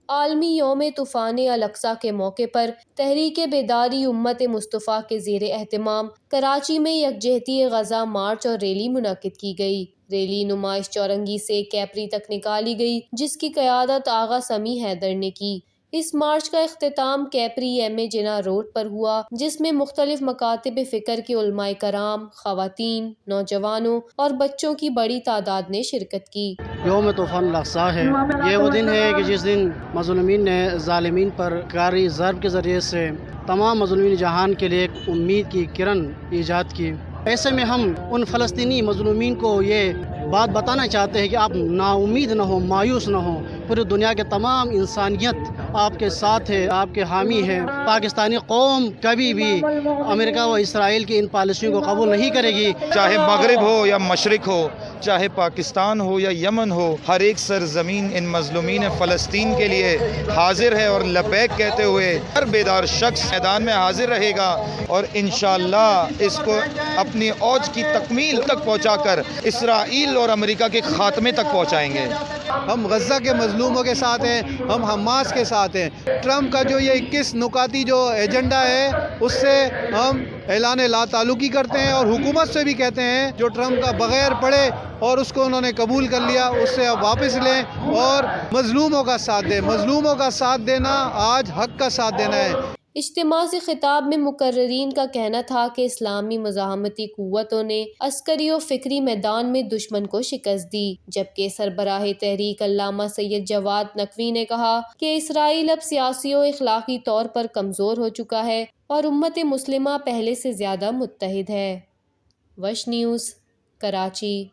عالمی یوم طوفان الاقصی کے موقع پر تحریک بیداری امت مصطفیٰ کے زیر اہتمام کراچی میں یکجہتی غزہ مارچ اور ریلی منعقد کی گئی۔ ریلی نمائش چورنگی سے کیپری تک نکالی گئی، جس کی قیادت آغا سمیع حیدر نے کی۔ اس مارچ کا اختتام کیپری ایم اے جناح روڈ پر ہوا، جس میں مختلف مکاتب فکر کے علماء کرام، خواتین، نوجوانوں اور بچوں کی بڑی تعداد نے شرکت کی۔ یوم طوفان الاقصی ہے، یہ وہ دن ہے کہ جس دن مظلومین نے ظالمین پر کاری ضرب کے ذریعے سے تمام مظلومین جہان کے لیے ایک امید کی کرن ایجاد کی۔ ایسے میں ہم ان فلسطینی مظلومین کو یہ بات بتانا چاہتے ہیں کہ آپ نا امید نہ ہوں، مایوس نہ ہوں۔ پوری دنیا کے تمام انسانیت آپ کے ساتھ ہے، آپ کے حامی ہے۔ پاکستانی قوم کبھی بھی امریکہ و اسرائیل کی ان پالیسیوں کو قبول نہیں کرے گی۔ چاہے مغرب ہو یا مشرق ہو، چاہے پاکستان ہو یا یمن ہو، ہر ایک سرزمین ان مظلومین فلسطین کے لیے حاضر ہے، اور لبیک کہتے ہوئے ہر بیدار شخص میدان میں حاضر رہے گا، اور انشاءاللہ اس کو اپنی اوج کی تکمیل تک پہنچا کر اسرائیل اور امریکہ کے خاتمے تک پہنچائیں گے۔ ہم غزہ کے مظلوموں کے ساتھ ہیں، ہم حماس کے ساتھ ہیں۔ ٹرمپ کا جو یہ 21 نکاتی جو ایجنڈا ہے، اس سے ہم اعلان لا تعلقی کرتے ہیں، اور حکومت سے بھی کہتے ہیں جو ٹرمپ کا بغیر پڑھے اور اس کو انہوں نے قبول کر لیا، اس سے اب واپس لیں اور مظلوموں کا ساتھ دیں۔ مظلوموں کا ساتھ دینا آج حق کا ساتھ دینا ہے۔ اجتماع سے خطاب میں مقررین کا کہنا تھا کہ اسلامی مزاحمتی قوتوں نے عسکری و فکری میدان میں دشمن کو شکست دی، جبکہ سربراہ تحریک علامہ سید جواد نقوی نے کہا کہ اسرائیل اب سیاسی و اخلاقی طور پر کمزور ہو چکا ہے اور امت مسلمہ پہلے سے زیادہ متحد ہے۔ وش نیوز، کراچی۔